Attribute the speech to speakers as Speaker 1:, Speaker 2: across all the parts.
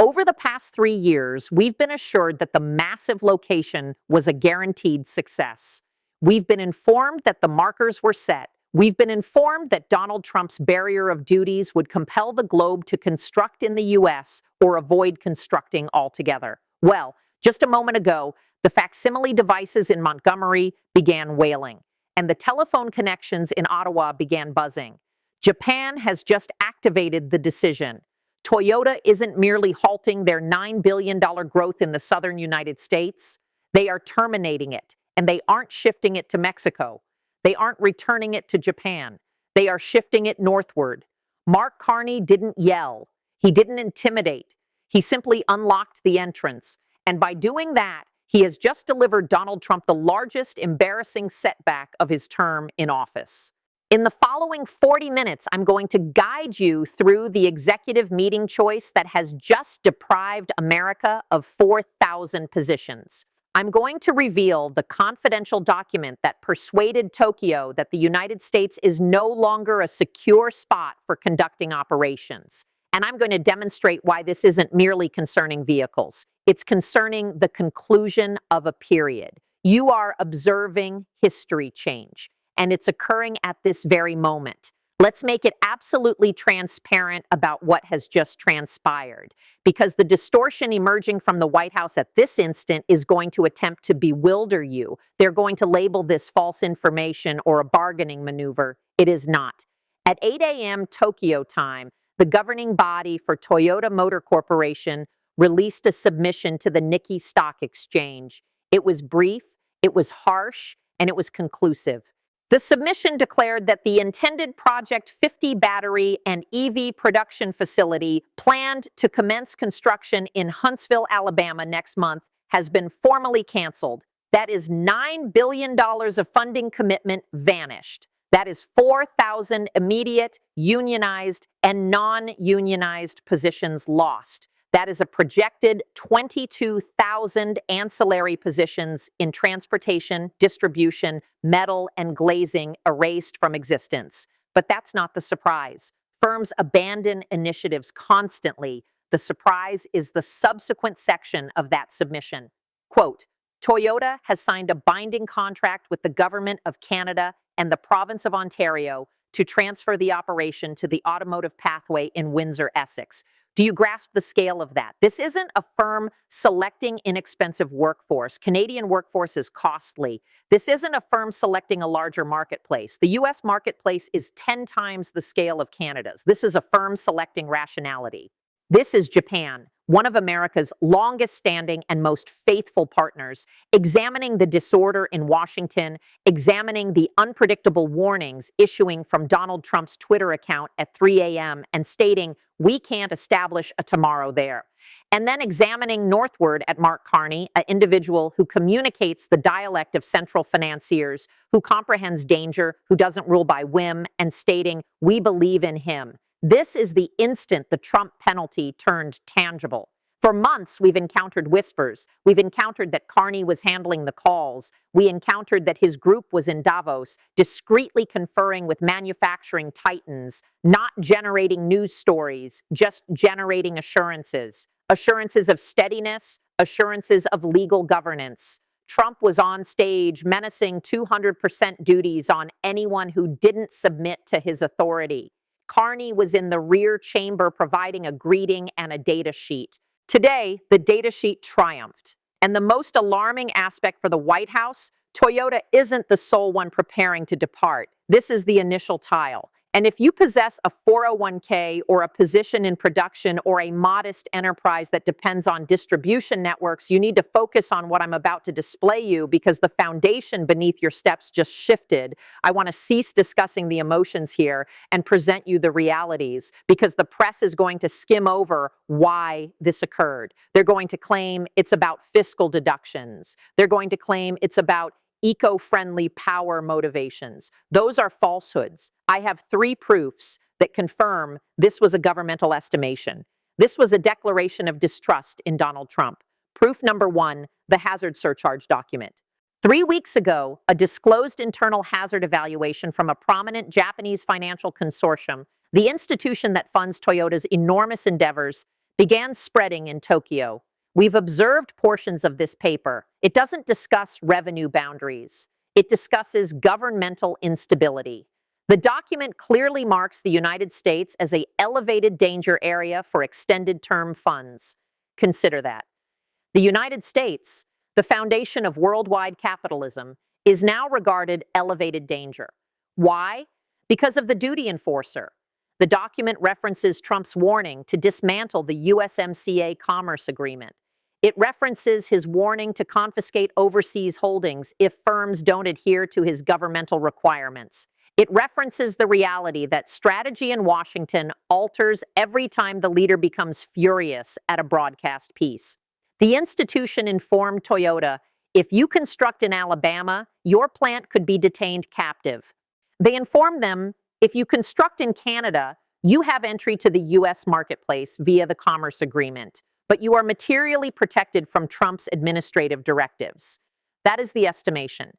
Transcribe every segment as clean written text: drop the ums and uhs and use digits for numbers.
Speaker 1: Over the past 3 years, we've been assured that the massive location was a guaranteed success. We've been informed that the markers were set. We've been informed that Donald Trump's barrier of duties would compel the globe to construct in the U.S. or avoid constructing altogether. Well, just a moment ago, the facsimile devices in Montgomery began wailing, and the telephone connections in Ottawa began buzzing. Japan has just activated the decision. Toyota isn't merely halting their $9 billion growth in the southern United States. They are terminating it, and they aren't shifting it to Mexico. They aren't returning it to Japan. They are shifting it northward. Mark Carney didn't yell. He didn't intimidate. He simply unlocked the entrance. And by doing that, he has just delivered Donald Trump the largest embarrassing setback of his term in office. In the following 40 minutes, I'm going to guide you through the executive meeting choice that has just deprived America of 4,000 positions. I'm going to reveal the confidential document that persuaded Tokyo that the United States is no longer a secure spot for conducting operations. And I'm going to demonstrate why this isn't merely concerning vehicles. It's concerning the conclusion of a period. You are observing history change, and it's occurring at this very moment. Let's make it absolutely transparent about what has just transpired, because the distortion emerging from the White House at this instant is going to attempt to bewilder you. They're going to label this false information or a bargaining maneuver. It is not. At 8 a.m. Tokyo time, the governing body for Toyota Motor Corporation released a submission to the Nikkei Stock Exchange. It was brief, it was harsh, and it was conclusive. The submission declared that the intended Project 50 battery and EV production facility planned to commence construction in Huntsville, Alabama next month has been formally canceled. That is $9 billion of funding commitment vanished. That is 4,000 immediate, unionized, and non-unionized positions lost. That is a projected 22,000 ancillary positions in transportation, distribution, metal, and glazing erased from existence. But that's not the surprise. Firms abandon initiatives constantly. The surprise is the subsequent section of that submission. Quote, Toyota has signed a binding contract with the Government of Canada and the Province of Ontario to transfer the operation to the automotive pathway in Windsor, Essex. Do you grasp the scale of that? This isn't a firm selecting inexpensive workforce. Canadian workforce is costly. This isn't a firm selecting a larger marketplace. The U.S. marketplace is 10 times the scale of Canada's. This is a firm selecting rationality. This is Japan, one of America's longest-standing and most faithful partners, examining the disorder in Washington, examining the unpredictable warnings issuing from Donald Trump's Twitter account at 3 a.m. and stating, we can't establish a tomorrow there. And then examining northward at Mark Carney, an individual who communicates the dialect of central financiers, who comprehends danger, who doesn't rule by whim, and stating, we believe in him. This is the instant the Trump penalty turned tangible. For months, we've encountered whispers. We've encountered that Carney was handling the calls. We encountered that his group was in Davos, discreetly conferring with manufacturing titans, not generating news stories, just generating assurances. Assurances of steadiness, assurances of legal governance. Trump was on stage menacing 200% duties on anyone who didn't submit to his authority. Carney was in the rear chamber providing a greeting and a data sheet. Today, the data sheet triumphed. And the most alarming aspect for the White House, Toyota isn't the sole one preparing to depart. This is the initial tile. And if you possess a 401k or a position in production or a modest enterprise that depends on distribution networks, you need to focus on what I'm about to display you because the foundation beneath your steps just shifted. I want to cease discussing the emotions here and present you the realities because the press is going to skim over why this occurred. They're going to claim it's about fiscal deductions. They're going to claim it's about eco-friendly power motivations. Those are falsehoods. I have 3 proofs that confirm this was a governmental estimation. This was a declaration of distrust in Donald Trump. Proof number 1, the hazard surcharge document. 3 weeks ago, a disclosed internal hazard evaluation from a prominent Japanese financial consortium, the institution that funds Toyota's enormous endeavors, began spreading in Tokyo. We've observed portions of this paper. It doesn't discuss revenue boundaries. It discusses governmental instability. The document clearly marks the United States as an elevated danger area for extended term funds. Consider that. The United States, the foundation of worldwide capitalism, is now regarded elevated danger. Why? Because of the duty enforcer. The document references Trump's warning to dismantle the USMCA commerce agreement. It references his warning to confiscate overseas holdings if firms don't adhere to his governmental requirements. It references the reality that strategy in Washington alters every time the leader becomes furious at a broadcast piece. The institution informed Toyota, if you construct in Alabama, your plant could be detained captive. They informed them, if you construct in Canada, you have entry to the U.S. marketplace via the commerce agreement, but you are materially protected from Trump's administrative directives. That is the estimation.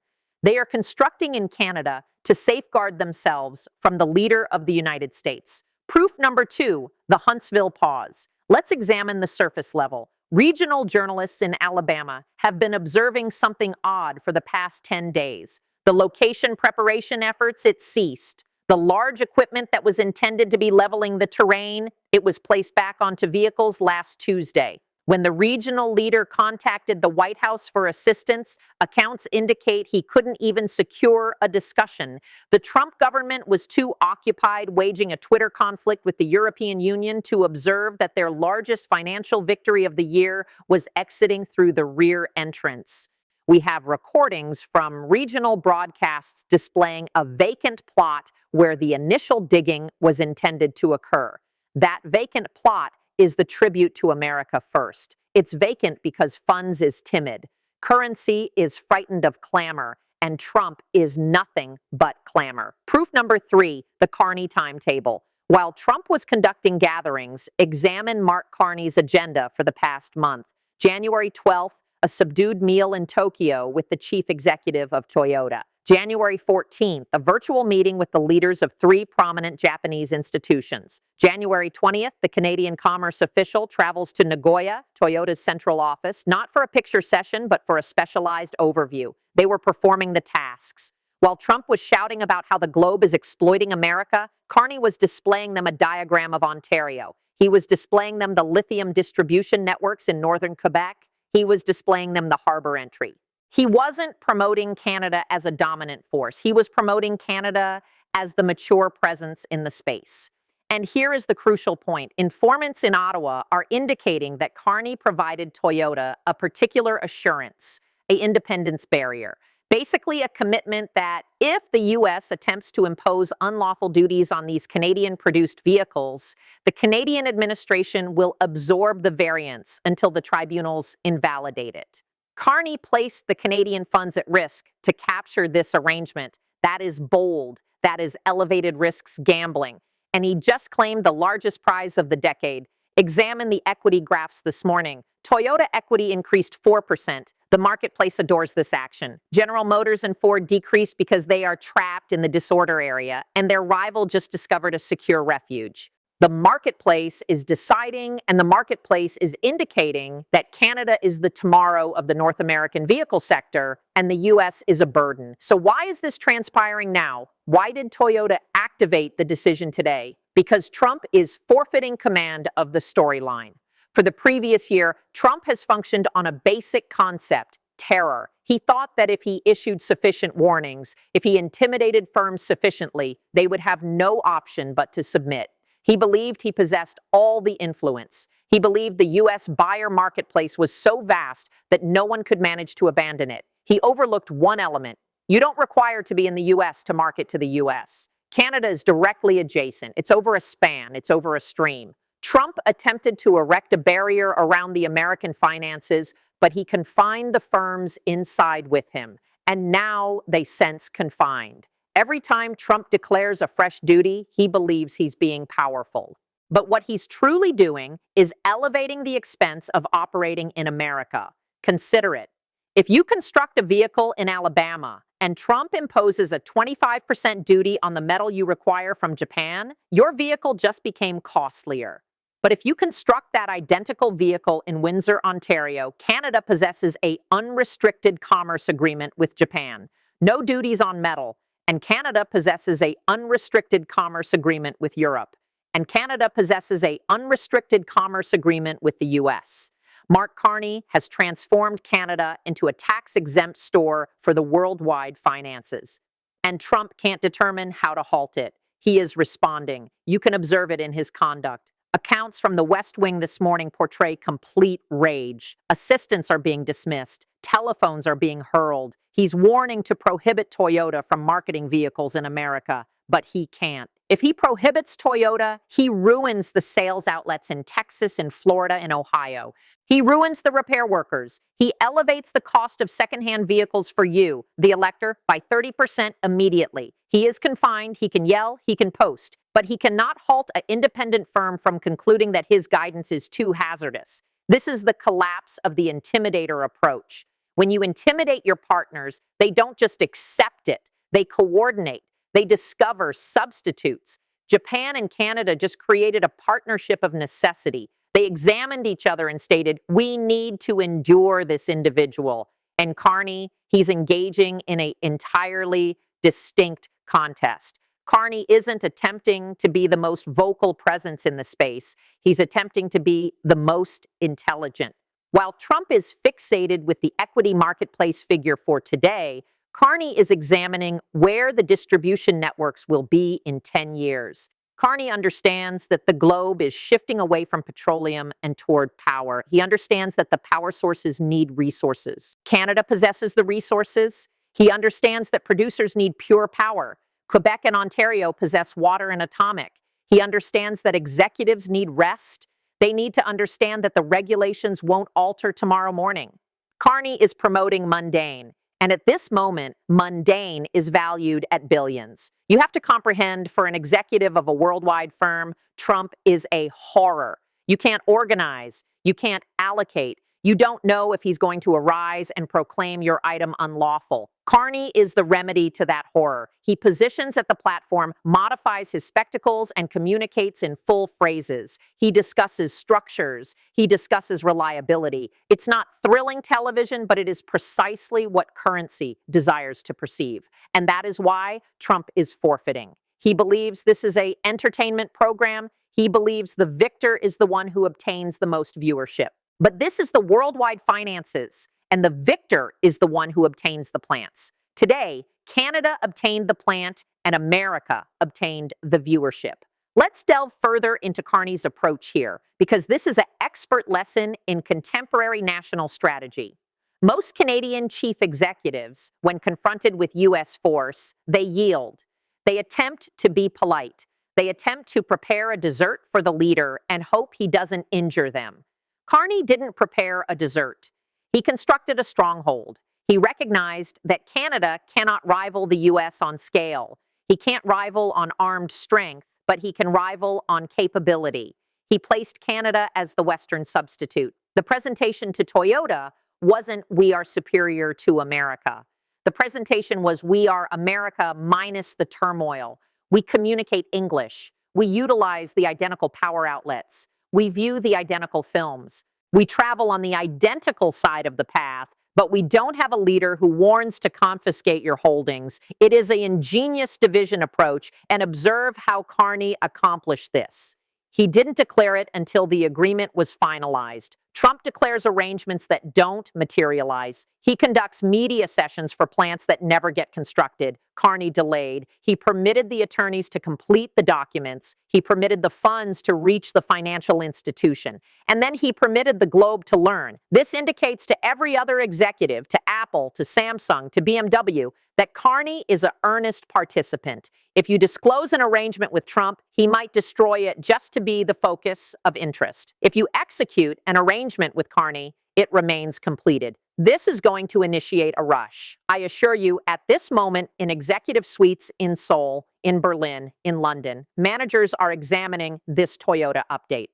Speaker 1: They are constructing in Canada to safeguard themselves from the leader of the United States. Proof number 2, the Huntsville pause. Let's examine the surface level. Regional journalists in Alabama have been observing something odd for the past 10 days. The location preparation efforts, it ceased. The large equipment that was intended to be leveling the terrain, it was placed back onto vehicles last Tuesday. When the regional leader contacted the White House for assistance, accounts indicate he couldn't even secure a discussion. The Trump government was too occupied waging a Twitter conflict with the European Union to observe that their largest financial victory of the year was exiting through the rear entrance. We have recordings from regional broadcasts displaying a vacant plot where the initial digging was intended to occur. That vacant plot is the tribute to America First. It's vacant because funds is timid. Currency is frightened of clamor, and Trump is nothing but clamor. Proof number 3, the Carney timetable. While Trump was conducting gatherings, examine Mark Carney's agenda for the past month. January 12th, a subdued meal in Tokyo with the chief executive of Toyota. January 14th, a virtual meeting with the leaders of 3 prominent Japanese institutions. January 20th, the Canadian commerce official travels to Nagoya, Toyota's central office, not for a picture session, but for a specialized overview. They were performing the tasks. While Trump was shouting about how the globe is exploiting America, Carney was displaying them a diagram of Ontario. He was displaying them the lithium distribution networks in northern Quebec. He was displaying them the harbor entry. He wasn't promoting Canada as a dominant force. He was promoting Canada as the mature presence in the space. And here is the crucial point. Informants in Ottawa are indicating that Carney provided Toyota a particular assurance, an independence barrier. Basically a commitment that if the U.S. attempts to impose unlawful duties on these Canadian-produced vehicles, the Canadian administration will absorb the variance until the tribunals invalidate it. Carney placed the Canadian funds at risk to capture this arrangement. That is bold. That is elevated risks gambling. And he just claimed the largest prize of the decade. Examine the equity graphs this morning. Toyota equity increased 4%. The marketplace adores this action. General Motors and Ford decreased because they are trapped in the disorder area, and their rival just discovered a secure refuge. The marketplace is deciding, and the marketplace is indicating that Canada is the tomorrow of the North American vehicle sector, and the U.S. is a burden. So why is this transpiring now? Why did Toyota activate the decision today? Because Trump is forfeiting command of the storyline. For the previous year, Trump has functioned on a basic concept, terror. He thought that if he issued sufficient warnings, if he intimidated firms sufficiently, they would have no option but to submit. He believed he possessed all the influence. He believed the U.S. buyer marketplace was so vast that no one could manage to abandon it. He overlooked one element. You don't require to be in the U.S. to market to the U.S. Canada is directly adjacent. It's over a span. It's over a stream. Trump attempted to erect a barrier around the American finances, but he confined the firms inside with him. And now they sense confined. Every time Trump declares a fresh duty, he believes he's being powerful. But what he's truly doing is elevating the expense of operating in America. Consider it. If you construct a vehicle in Alabama and Trump imposes a 25% duty on the metal you require from Japan, your vehicle just became costlier. But if you construct that identical vehicle in Windsor, Ontario, Canada possesses an unrestricted commerce agreement with Japan, no duties on metal, and Canada possesses an unrestricted commerce agreement with Europe, and Canada possesses an unrestricted commerce agreement with the US. Mark Carney has transformed Canada into a tax-exempt store for the worldwide finances. And Trump can't determine how to halt it. He is responding. You can observe it in his conduct. Accounts from the West Wing this morning portray complete rage. Assistants are being dismissed. Telephones are being hurled. He's warning to prohibit Toyota from marketing vehicles in America, but he can't. If he prohibits Toyota, he ruins the sales outlets in Texas, in Florida, and Ohio. He ruins the repair workers. He elevates the cost of secondhand vehicles for you, the elector, by 30% immediately. He is confined, he can yell, he can post, but he cannot halt an independent firm from concluding that his guidance is too hazardous. This is the collapse of the intimidator approach. When you intimidate your partners, they don't just accept it, they coordinate. They discover substitutes. Japan and Canada just created a partnership of necessity. They examined each other and stated, we need to endure this individual. And Carney, he's engaging in an entirely distinct contest. Carney isn't attempting to be the most vocal presence in the space. He's attempting to be the most intelligent. While Trump is fixated with the equity marketplace figure for today, Carney is examining where the distribution networks will be in 10 years. Carney understands that the globe is shifting away from petroleum and toward power. He understands that the power sources need resources. Canada possesses the resources. He understands that producers need pure power. Quebec and Ontario possess water and atomic. He understands that executives need rest. They need to understand that the regulations won't alter tomorrow morning. Carney is promoting mundane. And at this moment, mundane is valued at billions. You have to comprehend, for an executive of a worldwide firm, Trump is a horror. You can't organize. You can't allocate. You don't know if he's going to arise and proclaim your item unlawful. Carney is the remedy to that horror. He positions at the platform, modifies his spectacles, and communicates in full phrases. He discusses structures. He discusses reliability. It's not thrilling television, but it is precisely what currency desires to perceive. And that is why Trump is forfeiting. He believes this is an entertainment program. He believes the victor is the one who obtains the most viewership. But this is the worldwide finances, and the victor is the one who obtains the plants. Today, Canada obtained the plant, and America obtained the viewership. Let's delve further into Carney's approach here, because this is an expert lesson in contemporary national strategy. Most Canadian chief executives, when confronted with U.S. force, they yield. They attempt to be polite. They attempt to prepare a dessert for the leader and hope he doesn't injure them. Carney didn't prepare a dessert. He constructed a stronghold. He recognized that Canada cannot rival the U.S. on scale. He can't rival on armed strength, but he can rival on capability. He placed Canada as the Western substitute. The presentation to Toyota wasn't, we are superior to America. The presentation was, we are America minus the turmoil. We communicate English. We utilize the identical power outlets. We view the identical films. We travel on the identical side of the path, but we don't have a leader who warns to confiscate your holdings. It is an ingenious division approach, and observe how Carney accomplished this. He didn't declare it until the agreement was finalized. Trump declares arrangements that don't materialize. He conducts media sessions for plants that never get constructed. Carney delayed. He permitted the attorneys to complete the documents. He permitted the funds to reach the financial institution. And then he permitted the globe to learn. This indicates to every other executive, to Apple, to Samsung, to BMW, that Carney is an earnest participant. If you disclose an arrangement with Trump, he might destroy it just to be the focus of interest. If you execute an arrangement with Carney, it remains completed. This is going to initiate a rush. I assure you, at this moment, in executive suites in Seoul, in Berlin, in London, managers are examining this Toyota update.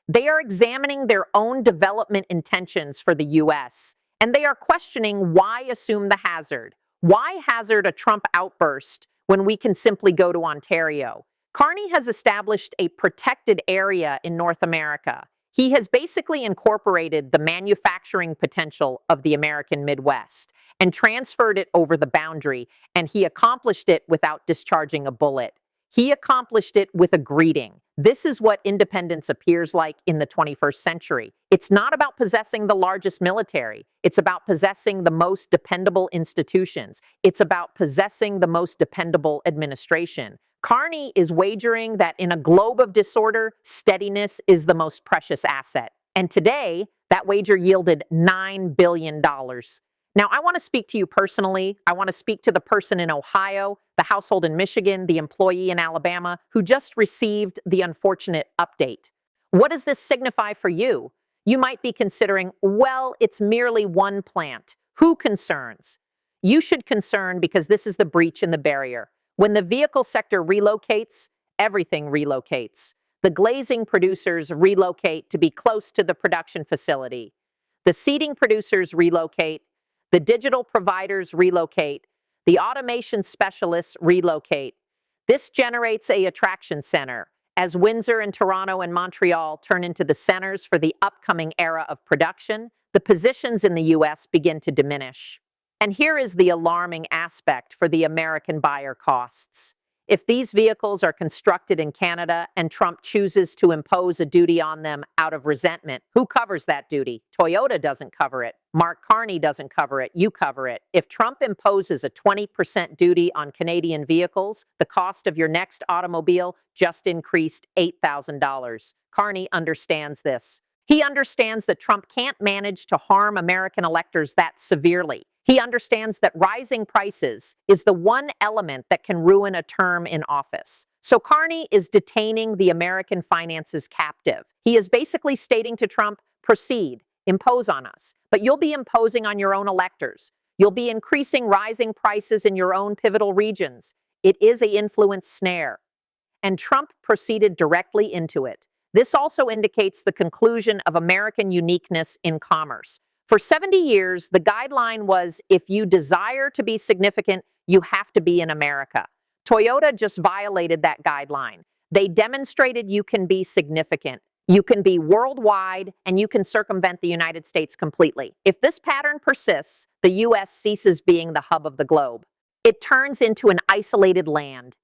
Speaker 1: They are examining their own development intentions for the U.S., and they are questioning, why assume the hazard? Why hazard a Trump outburst when we can simply go to Ontario? Carney has established a protected area in North America. He has basically incorporated the manufacturing potential of the American Midwest and transferred it over the boundary, and he accomplished it without discharging a bullet. He accomplished it with a greeting. This is what independence appears like in the 21st century. It's not about possessing the largest military. It's about possessing the most dependable institutions. It's about possessing the most dependable administration. Carney is wagering that in a globe of disorder, steadiness is the most precious asset. And today, that wager yielded $9 billion. Now, I want to speak to you personally. I want to speak to the person in Ohio, the household in Michigan, the employee in Alabama who just received the unfortunate update. What does this signify for you? You might be considering, well, it's merely one plant. Who concerns? You should concern because this is the breach in the barrier. When the vehicle sector relocates, everything relocates. The glazing producers relocate to be close to the production facility. The seating producers relocate. The digital providers relocate. The automation specialists relocate. This generates an attraction center as Windsor and Toronto and Montreal turn into the centers for the upcoming era of production. The positions in the U.S. begin to diminish. And here is the alarming aspect for the American buyer costs. If these vehicles are constructed in Canada and Trump chooses to impose a duty on them out of resentment, who covers that duty? Toyota doesn't cover it. Mark Carney doesn't cover it. You cover it. If Trump imposes a 20% duty on Canadian vehicles, the cost of your next automobile just increased $8,000. Carney understands this. He understands that Trump can't manage to harm American electors that severely. He understands that rising prices is the one element that can ruin a term in office. So Carney is detaining the American finances captive. He is basically stating to Trump, proceed, impose on us, but you'll be imposing on your own electors. You'll be increasing rising prices in your own pivotal regions. It is an influence snare. And Trump proceeded directly into it. This also indicates the conclusion of American uniqueness in commerce. For 70 years, the guideline was if you desire to be significant, you have to be in America. Toyota just violated that guideline. They demonstrated you can be significant. You can be worldwide, and you can circumvent the United States completely. If this pattern persists, the U.S. ceases being the hub of the globe. It turns into an isolated land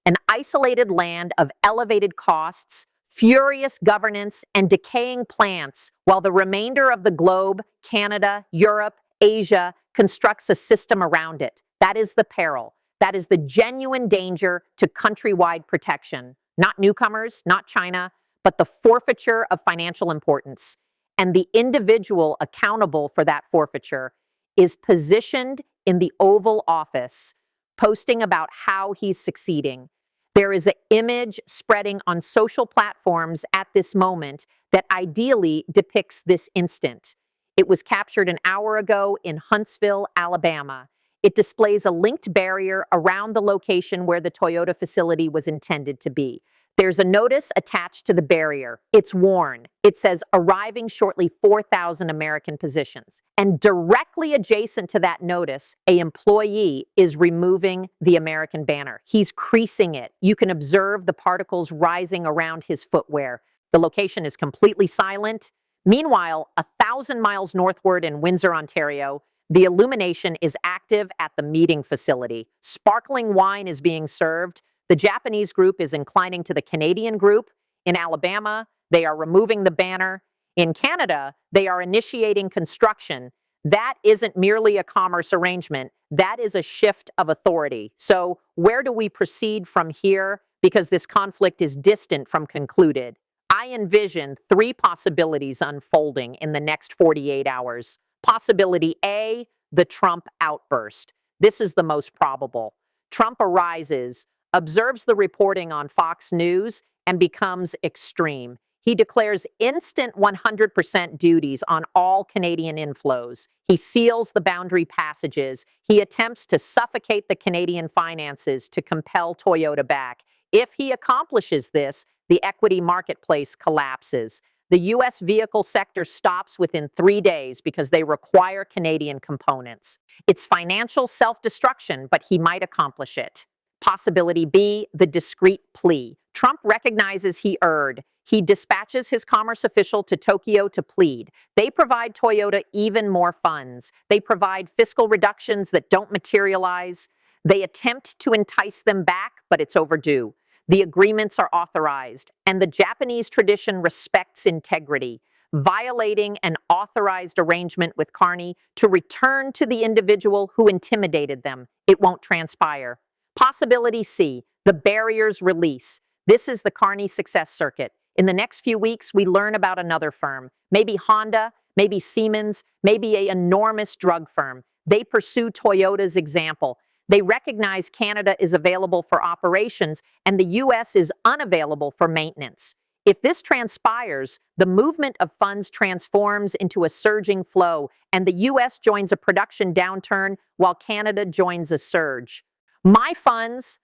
Speaker 1: of elevated costs, furious governance, and decaying plants, while the remainder of the globe, Canada, Europe, Asia, constructs a system around it. That is the peril. That is the genuine danger to countrywide protection. Not newcomers, not China, but the forfeiture of financial importance. And the individual accountable for that forfeiture is positioned in the Oval Office, posting about how he's succeeding. There is an image spreading on social platforms at this moment that ideally depicts this instant. It was captured an hour ago in Huntsville, Alabama. It displays a linked barrier around the location where the Toyota facility was intended to be. There's a notice attached to the barrier. It's worn. It says, arriving shortly 4,000 American positions. And directly adjacent to that notice, an employee is removing the American banner. He's creasing it. You can observe the particles rising around his footwear. The location is completely silent. Meanwhile, 1,000 miles northward in Windsor, Ontario, the illumination is active at the meeting facility. Sparkling wine is being served. The Japanese group is inclining to the Canadian group. In Alabama, they are removing the banner. In Canada, they are initiating construction. That isn't merely a commerce arrangement. That is a shift of authority. So where do we proceed from here? Because this conflict is distant from concluded. I envision three possibilities unfolding in the next 48 hours. Possibility A, the Trump outburst. This is the most probable. Trump arises, observes the reporting on Fox News, and becomes extreme. He declares instant 100% duties on all Canadian inflows. He seals the boundary passages. He attempts to suffocate the Canadian finances to compel Toyota back. If he accomplishes this, the equity marketplace collapses. The U.S. vehicle sector stops within 3 days because they require Canadian components. It's financial self-destruction, but he might accomplish it. Possibility B, the discreet plea. Trump recognizes he erred. He dispatches his commerce official to Tokyo to plead. They provide Toyota even more funds. They provide fiscal reductions that don't materialize. They attempt to entice them back, but it's overdue. The agreements are authorized, and the Japanese tradition respects integrity. Violating an authorized arrangement with Carney to return to the individual who intimidated them. It won't transpire. Possibility C, the barriers release. This is the Carney success circuit. In the next few weeks, we learn about another firm, maybe Honda, maybe Siemens, maybe an enormous drug firm. They pursue Toyota's example. They recognize Canada is available for operations and the U.S. is unavailable for maintenance. If this transpires, the movement of funds transforms into a surging flow, and the U.S. joins a production downturn while Canada joins a surge. My funds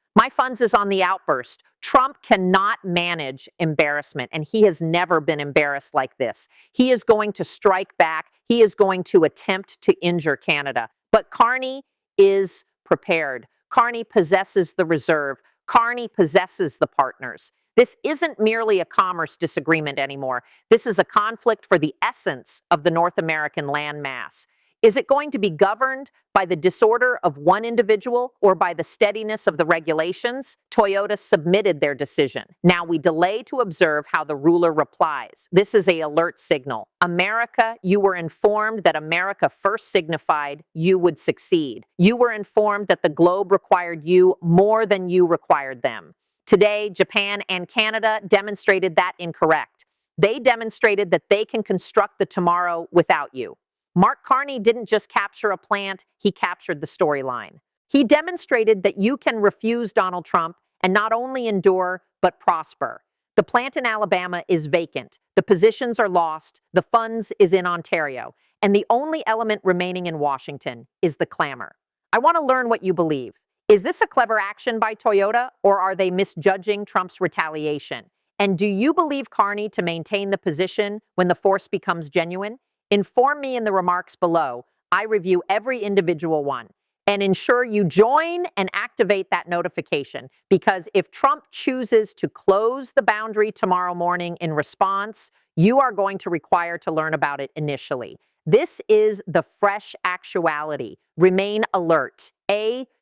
Speaker 1: is on the outburst. Trump cannot manage embarrassment, and he has never been embarrassed like this. He is going to strike back. He is going to attempt to injure Canada. But Carney is prepared. Carney possesses the reserve. Carney possesses the partners. This isn't merely a commerce disagreement anymore. This is a conflict for the essence of the North American landmass. Is it going to be governed by the disorder of one individual or by the steadiness of the regulations? Toyota submitted their decision. Now we delay to observe how the ruler replies. This is an alert signal. America, you were informed that America first signified you would succeed. You were informed that the globe required you more than you required them. Today, Japan and Canada demonstrated that incorrect. They demonstrated that they can construct the tomorrow without you. Mark Carney didn't just capture a plant, he captured the storyline. He demonstrated that you can refuse Donald Trump and not only endure, but prosper. The plant in Alabama is vacant. The positions are lost. The funds is in Ontario. And the only element remaining in Washington is the clamor. I want to learn what you believe. Is this a clever action by Toyota, or are they misjudging Trump's retaliation? And do you believe Carney to maintain the position when the force becomes genuine? Inform me in the remarks below. I review every individual one. And ensure you join and activate that notification, because if Trump chooses to close the boundary tomorrow morning in response, you are going to require to learn about it initially. This is the fresh actuality. Remain alert. A,